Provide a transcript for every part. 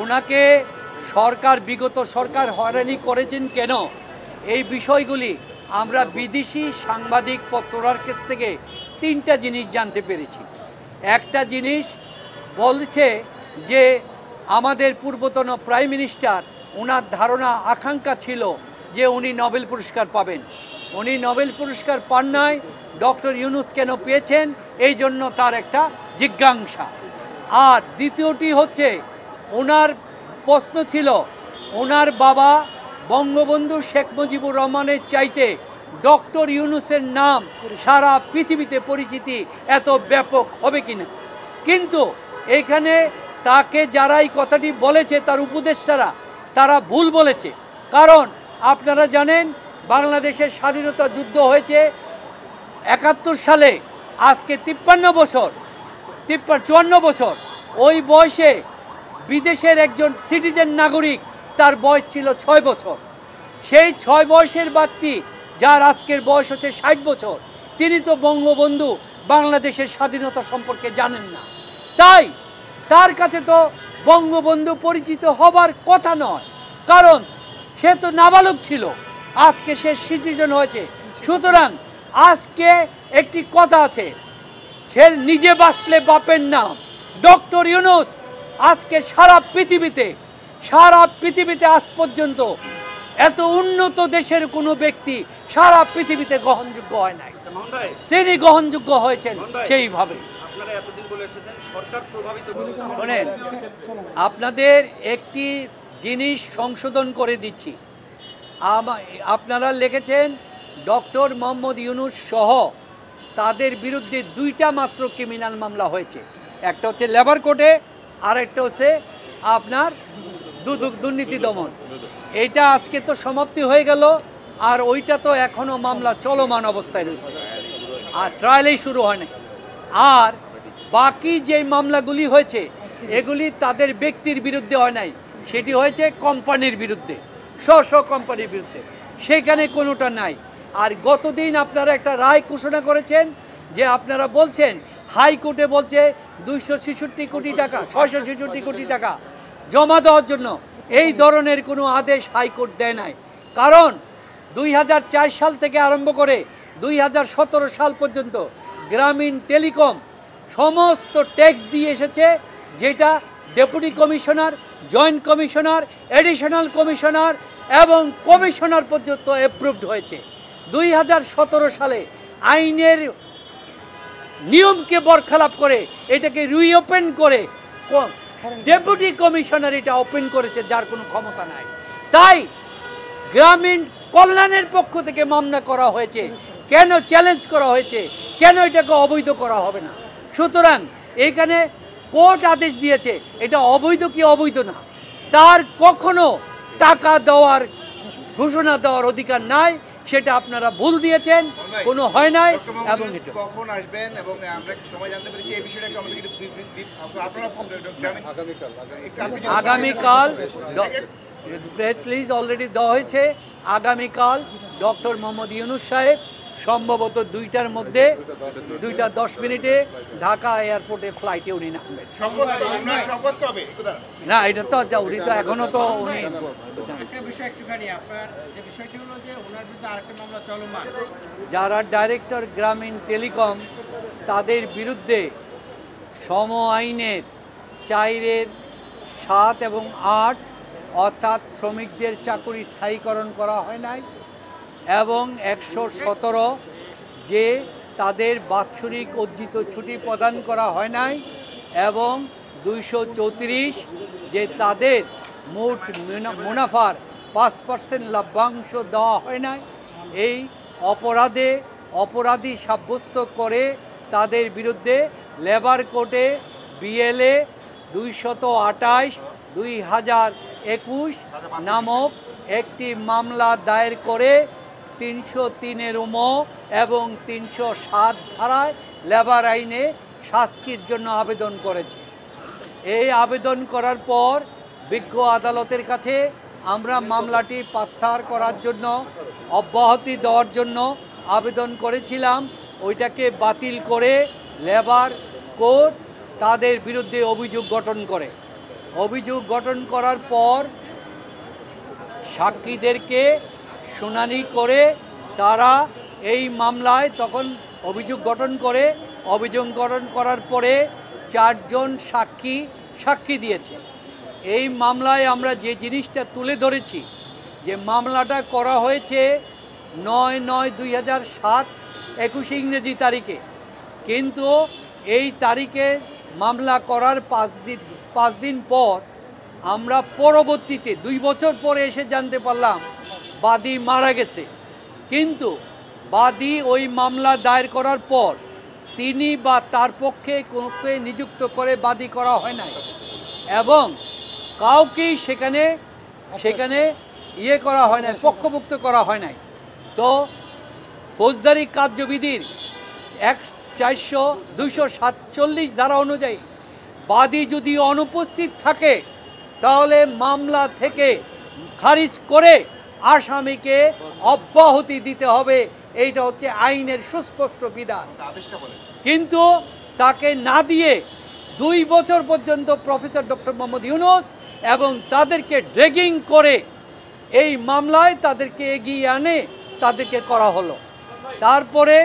ওনাকে সরকার বিগত সরকার হয়রানি করেছেন কেন, এই বিষয়গুলি আমরা বিদেশি সাংবাদিক পত্ররার কাছ থেকে 3টা জিনিস জানতে পেরেছি। একটা জিনিস বলছে যে আমাদের পূর্বতন প্রাইম মিনিস্টার, ওনার ধারণা আকাঙ্ক্ষা ছিল যে উনি নোবেল পুরস্কার পাবেন। উনি নোবেল পুরস্কার পান নাই, ডক্টর ইউনূস কেন পেয়েছেন, এই জন্য তার একটা জিজ্ঞাসা। আর দ্বিতীয়টি হচ্ছে ওনার প্রশ্ন ছিল ওনার বাবা বঙ্গবন্ধু শেখ মুজিবুর রহমানের চাইতে ডক্টর ইউনূসের নাম সারা পৃথিবীতে পরিচিতি এত ব্যাপক হবে কিনা। কিন্তু এখানে তাকে যারা এই কথাটি বলেছে তার উপদেষ্টারা, তারা ভুল বলেছে। কারণ আপনারা জানেন বাংলাদেশের স্বাধীনতা যুদ্ধ হয়েছে 71 সালে, আজকে 53 বছর 54 বছর। ওই বয়সে বিদেশের একজন সিটিজেন নাগরিক, তার বয়স ছিল 6 বছর। সেই 6 বয়সের ব্যক্তি যার আজকের বয়স হচ্ছে 60 বছর, তিনি তো বঙ্গবন্ধু বাংলাদেশের স্বাধীনতা সম্পর্কে জানেন না। তাই তার কাছে তো বঙ্গবন্ধু পরিচিত হবার কথা নয়, কারণ সে তো নাবালক ছিল, আজকে সে সিটিজেন হয়েছে। সুতরাং আজকে একটি কথা আছে, ছেলে নিজে বাঁচলে বাপের নাম। ডক্টর ইউনূস আজকে সারা পৃথিবীতে আজ পর্যন্ত এত উন্নত দেশের কোনো ব্যক্তি সারা পৃথিবীতে গ্রহণযোগ্য হয় নাই, তিনি গ্রহণযোগ্য হয়েছেন সেইভাবে। শোনেন, আপনাদের একটি জিনিস সংশোধন করে দিচ্ছি। আপনারা লিখেছেন ডক্টর মোহাম্মদ ইউনূস সহ তাদের বিরুদ্ধে 2টা মাত্র ক্রিমিনাল মামলা হয়েছে। একটা হচ্ছে লেবার কোর্টে, আর একটা হচ্ছে আপনার দুর্নীতি দমন। এইটা আজকে তো সমাপ্তি হয়ে গেল, আর ওইটা তো এখনও মামলা চলমান অবস্থায় রয়েছে, আর ট্রায়ালেই শুরু হয়নি। আর বাকি যে মামলাগুলি হয়েছে এগুলি তাদের ব্যক্তির বিরুদ্ধে হয় নাই, সেটি হয়েছে কোম্পানির বিরুদ্ধে, স্ব কোম্পানির বিরুদ্ধে, সেখানে কোনোটা নাই। আর গতদিন আপনারা একটা রায় ঘোষণা করেছেন যে আপনারা বলছেন হাইকোর্টে বলছে 266 কোটি টাকা 666 কোটি টাকা জমা দেওয়ার জন্য। এই ধরনের কোনো আদেশ হাইকোর্ট দেয় নাই, কারণ 2004 সাল থেকে আরম্ভ করে 2017 সাল পর্যন্ত গ্রামীণ টেলিকম সমস্ত ট্যাক্স দিয়ে এসেছে, যেটা deputy commissioner, joint commissioner, additional commissioner এবং কমিশনার পর্যন্ত অ্যাপ্রুভড হয়েছে। 2017 সালে আইনের নিয়মকে বরখেলাপ করে এটাকে রিওপেন করে ডেপুটি কমিশনার এটা ওপেন করেছে, যার কোনো ক্ষমতা নাই। তাই গ্রামীণ কল্যাণের পক্ষ থেকে মামলা করা হয়েছে, কেন চ্যালেঞ্জ করা হয়েছে, কেন এটাকে অবৈধ করা হবে না। সুতরাং এইখানে কোর্ট আদেশ দিয়েছে, এটা অবৈধ কি অবৈধ না, তার কখনো টাকা দেওয়ার ঘোষণা দেওয়ার অধিকার নাই, সেটা আপনারা ভুল দিয়েছেন, কোনো হয় নাই। এবং এটা কখন আসবেন এবং আমরা কি সময় জানতে পেরেছি এই বিষয়টা কি আমাদের আগামীকাল প্রেস রিলিজ অলরেডি দেওয়া হয়েছে। আগামীকাল ডক্টর মোহাম্মদ ইউনূস সাহেব সম্ভবত 2টার মধ্যে 2:10 ঢাকা এয়ারপোর্টে ফ্লাইটে উনি নামবেন। না, এটা তো উনি তো এখনো তো উনি যারা ডাইরেক্টর গ্রামীণ টেলিকম তাদের বিরুদ্ধে সম আইনের 4-এর 7 এবং 8 অর্থাৎ শ্রমিকদের চাকরি স্থায়ীকরণ করা হয় নাই, এবং 117 যে তাদের বাৎসরিক অর্জিত ছুটি প্রদান করা হয় নাই, এবং 234 যে তাদের মোট মুনাফার 5% লভ্যাংশ দেওয়া হয় নাই। এই অপরাধী সাব্যস্ত করে তাদের বিরুদ্ধে লেবার কোর্টে বিএলএ 228/2021 নামক একটি মামলা দায়ের করে 303-এর এবং 307 ধারায় লেবার আইনে শাস্তির জন্য আবেদন করেছে। এই আবেদন করার পর বিজ্ঞ আদালতের কাছে আমরা মামলাটি প্রত্যাহার করার জন্য, অব্যাহতি দেওয়ার জন্য আবেদন করেছিলাম। ওইটাকে বাতিল করে লেবার কোর্ট তাদের বিরুদ্ধে অভিযোগ গঠন করে। অভিযোগ গঠন করার পর সাক্ষীদেরকে শুনানি করে তারা এই মামলায় তখন অভিযোগ গঠন করে, অভিযোগ গঠন করার পরে 4 জন সাক্ষী দিয়েছে। এই মামলায় আমরা যে জিনিসটা তুলে ধরেছি, যে মামলাটা করা হয়েছে 9/9/2007 21 ইংরেজি তারিখে, কিন্তু এই তারিখে মামলা করার 5 দিন পর আমরা পরবর্তীতে 2 বছর পরে এসে জানতে পারলাম বাদী মারা গেছে। কিন্তু বাদী ওই মামলা দায়ের করার পর তিনি বা তার পক্ষে কাউকে নিযুক্ত করে বাদী করা হয় নাই এবং কাউকেই সেখানে ইয়ে করা হয় নাই, পক্ষভুক্ত করা হয় নাই। তো ফৌজদারি কার্যবিধির 247 ধারা অনুযায়ী বাদী যদি অনুপস্থিত থাকে তাহলে মামলা থেকে খারিজ করে আসামিকে অব্যাহতি দিতে হবে। এইটা হচ্ছে আইনের সুস্পষ্ট বিধান। কিন্তু তাকে না দিয়ে 2 বছর পর্যন্ত প্রফেসর ডক্টর মোহাম্মদ ইউনূস এবং তাদেরকে ড্রেগিং করে এই মামলায় তাদেরকে এগিয়ে আনে তাদেরকে করা হলো। তারপরে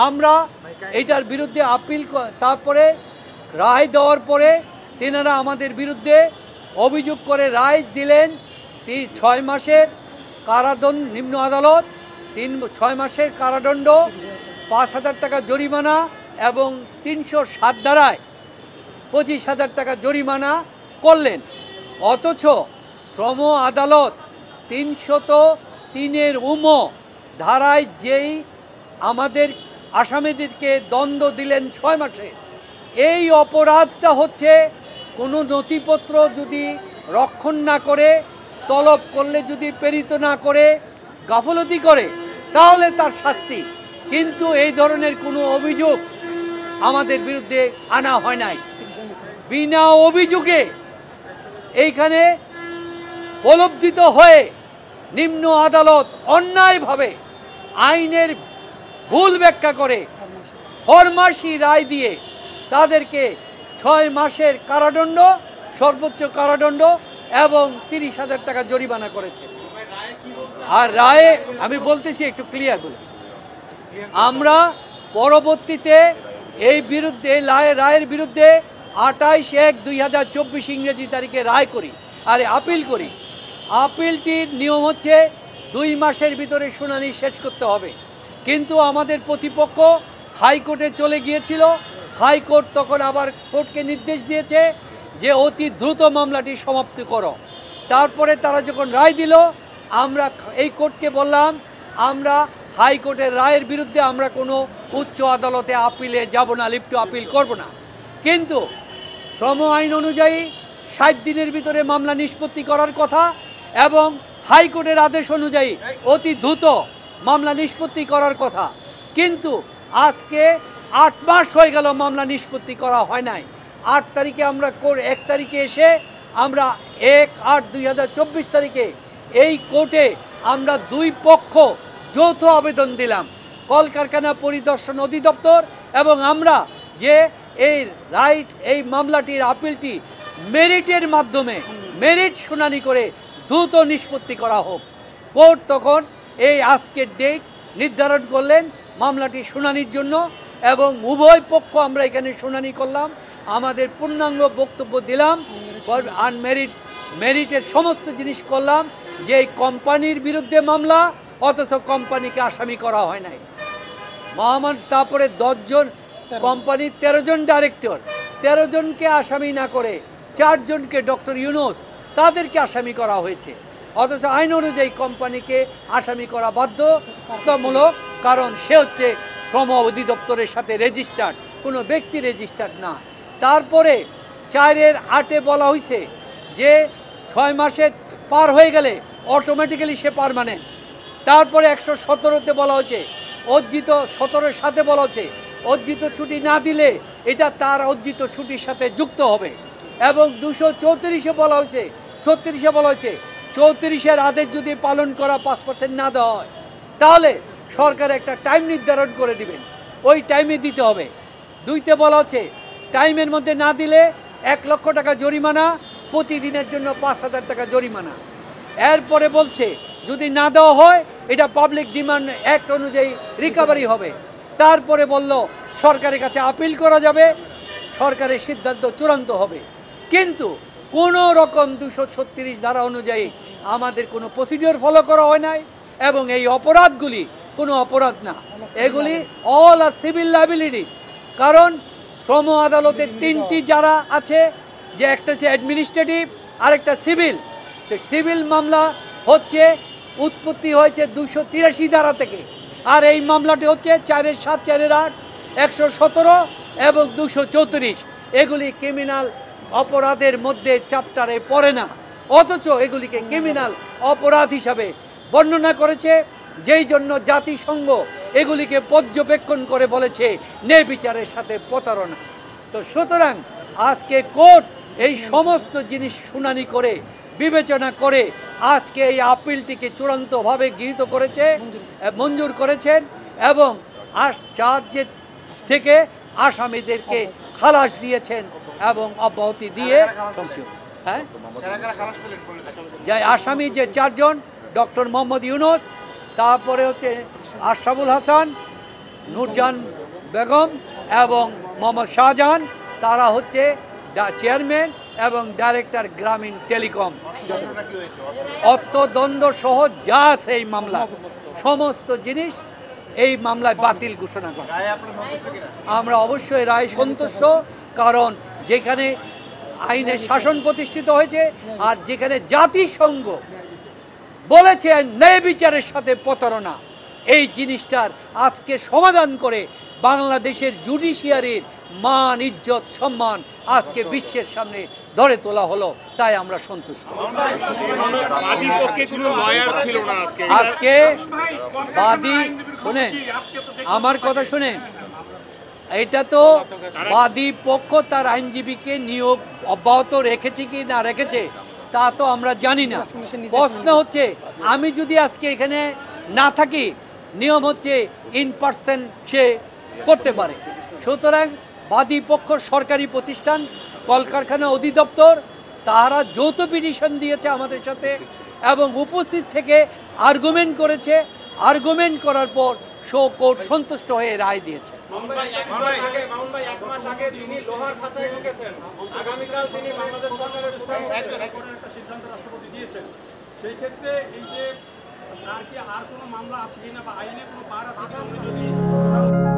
আমরা এইটার বিরুদ্ধে আপিল, তারপরে রায় দেওয়ার পরে তেনারা আমাদের বিরুদ্ধে অভিযোগ করে রায় দিলেন 6 মাসের কারাদণ্ড, নিম্ন আদালত 6 মাসের কারাদণ্ড, 5,000 টাকা জরিমানা এবং 307 ধারায় 25,000 টাকা জরিমানা করলেন। অথচ শ্রম আদালত 303 ধারায় যেই আমাদের আসামিদেরকে দণ্ড দিলেন 6 মাসে, এই অপরাধটা হচ্ছে কোনো নথিপত্র যদি রক্ষণ না করে, তলব করলে যদি প্রেরিত না করে, গাফলতি করে, তাহলে তার শাস্তি। কিন্তু এই ধরনের কোনো অভিযোগ আমাদের বিরুদ্ধে আনা হয় নাই। বিনা অভিযোগে এইখানে প্রলব্ধিত হয়ে নিম্ন আদালত অন্যায়ভাবে আইনের ভুল ব্যাখ্যা করে ফরমাসি রায় দিয়ে তাদেরকে 6 মাসের কারাদণ্ড, সর্বোচ্চ কারাদণ্ড এবং 30,000 টাকা জরিমানা করেছে। আর রায়ে আমি বলতেছি একটু ক্লিয়ার বলে, আমরা পরবর্তীতে এই বিরুদ্ধে রায়ের বিরুদ্ধে 28/1/2024 ইংরেজি তারিখে রায় করি, আপিল করি। আপিলটির নিয়ম হচ্ছে 2 মাসের ভিতরে শুনানি শেষ করতে হবে। কিন্তু আমাদের প্রতিপক্ষ হাইকোর্টে চলে গিয়েছিল। হাইকোর্ট তখন আবার কোর্টকে নির্দেশ দিয়েছে যে অতি দ্রুত মামলাটি সমাপ্তি করো। তারপরে তারা যখন রায় দিল, আমরা এই কোর্টকে বললাম আমরা হাইকোর্টের রায়ের বিরুদ্ধে আমরা কোনো উচ্চ আদালতে আপিলে যাব না, লিপ্ট আপিল করব না। কিন্তু শ্রম আইন অনুযায়ী 60 দিনের ভিতরে মামলা নিষ্পত্তি করার কথা এবং হাইকোর্টের আদেশ অনুযায়ী অতি দ্রুত মামলা নিষ্পত্তি করার কথা। কিন্তু আজকে 8 মাস হয়ে গেল মামলা নিষ্পত্তি করা হয় নাই। 8 তারিখে আমরা 1 তারিখে এসে আমরা 1/8/2024 তারিখে এই কোর্টে আমরা 2 পক্ষ যৌথ আবেদন দিলাম, কলকারখানা পরিদর্শন অধিদপ্তর এবং আমরা, যে এই মামলাটির আপিলটি মেরিটের মাধ্যমে মেরিট শুনানি করে দ্রুত নিষ্পত্তি করা হোক। কোর্ট তখন এই আজকের ডেট নির্ধারণ করলেন মামলাটি শুনানির জন্য এবং উভয় পক্ষ আমরা এখানে শুনানি করলাম, আমাদের পূর্ণাঙ্গ বক্তব্য দিলাম, মেরিটের সমস্ত জিনিস করলাম। যে এই কোম্পানির বিরুদ্ধে মামলা, অথচ কোম্পানিকে আসামি করা হয় নাই। তারপরে 10 জন কোম্পানির 13 জন ডাইরেক্টর, 13 জনকে আসামি না করে 4 জনকে ডক্টর ইউনূস তাদেরকে আসামি করা হয়েছে। অথচ আইন অনুযায়ী কোম্পানিকে আসামি করা বাধ্যতামূলক, কারণ সে হচ্ছে শ্রম অধিদপ্তরের সাথে রেজিস্টার্ড, কোনো ব্যক্তি রেজিস্টার্ড না। তারপরে 4/8 বলা হয়েছে যে 6 মাসের পার হয়ে গেলে অটোমেটিক্যালি সে পার্মানেন্ট। তারপরে 117-তে বলা হয়েছে অর্জিত, 17-এর সাথে বলা হচ্ছে অর্জিত ছুটি না দিলে এটা তার অর্জিত ছুটির সাথে যুক্ত হবে। এবং 234-এ বলা হয়েছে, 36-এ বলা হয়েছে 34-এর আদেশ যদি পালন করা 5% না দেওয়া হয় তাহলে সরকার একটা টাইম নির্ধারণ করে দিবেন, ওই টাইমে দিতে হবে। 2-তে বলা হচ্ছে টাইমের মধ্যে না দিলে 1 লক্ষ টাকা জরিমানা প্রতিদিনের জন্য 5,000 টাকা জরিমানা। এরপরে বলছে যদি না দেওয়া হয় এটা পাবলিক ডিমান্ড অ্যাক্ট অনুযায়ী রিকভারি হবে। তারপরে বলল সরকারের কাছে আপিল করা যাবে, সরকারের সিদ্ধান্ত চূড়ান্ত হবে। কিন্তু কোনো রকম 236 ধারা অনুযায়ী আমাদের কোনো প্রসিডিওর ফলো করা হয় নাই, এবং এই অপরাধগুলি কোনো অপরাধ না, এগুলি অল আর সিভিল লাইবিলিটিস। কারণ শ্রম আদালতের 3টি যারা আছে, যে একটা হচ্ছে অ্যাডমিনিস্ট্রেটিভ, আরেকটা সিভিল। তো সিভিল মামলা হচ্ছে উৎপত্তি হয়েছে 283 ধারা থেকে, আর এই মামলাটি হচ্ছে 4-7, 4-8, 117 এবং 234। এগুলি ক্রিমিনাল অপরাধের মধ্যে চ্যাপ্টারে পড়ে না, অথচ এগুলিকে ক্রিমিনাল অপরাধ হিসাবে বর্ণনা করেছে, যেই জন্য জাতিসংঘ এগুলিকে পর্যবেক্ষণ করে বলেছে ন্যায়বিচারের সাথে প্রতারণা। তো সুতরাং আজকে কোর্ট এই সমস্ত জিনিস শুনানি করে বিবেচনা করে আজকে এই আপিলটিকে চূড়ান্তভাবে গৃহীত করেছে, মঞ্জুর করেছেন, এবং চার্জের থেকে আসামিদেরকে খালাস দিয়েছেন এবং অব্যাহতি দিয়ে হ্যাঁ যে আসামি যে 4 জন, ডক্টর মোহাম্মদ ইউনুস, তারপরে হচ্ছে আশরাফুল হাসান, নূরজাহান বেগম এবং মোহাম্মদ শাহজাহান, তারা হচ্ছে চেয়ারম্যান এবং ডাইরেক্টর গ্রামীণ টেলিকম। অর্থদণ্ড সহ যা আছে এই মামলা সমস্ত জিনিস এই মামলায় বাতিল ঘোষণা করা। আমরা অবশ্যই রায় সন্তুষ্ট, কারণ যেখানে আইনের শাসন প্রতিষ্ঠিত হয়েছে আর যেখানে জাতিসংঘ বলেছে ন্যায় বিচারের সাথে প্রতারণা, এই জিনিসটার আজকে সমাধান করে বাংলাদেশের জুডিশিয়ারির মান, ইজ্জত, সম্মান আজকে বিশ্বের সামনে ধরে তোলা হলো, তাই আমরা সন্তুষ্ট। আজকে বাদী শুনেন, আমার কথা শুনেন, এটা তো বাদী পক্ষ তার আইনজীবীকে নিয়োগ অব্যাহত রেখেছে কি না রেখেছে তা তো আমরা জানি না। প্রশ্ন হচ্ছে আমি যদি আজকে এখানে না থাকি, নিয়ম হচ্ছে ইন পার্সন সে করতে পারে। সুতরাং বাদী পক্ষ সরকারি প্রতিষ্ঠান, কলকারখানা অধিদপ্তর, তারা যৌথ পিটিশন দিয়েছে আমাদের সাথে এবং উপস্থিত থেকে আর্গুমেন্ট করেছে। আর্গুমেন্ট করার পর কোর্ট সন্তুষ্ট হয়ে রায় দিয়েছে। সেই ক্ষেত্রে এই যে আর কোনো মামলা আছে কিনা বা আইনে কোনো বার আছে কিনা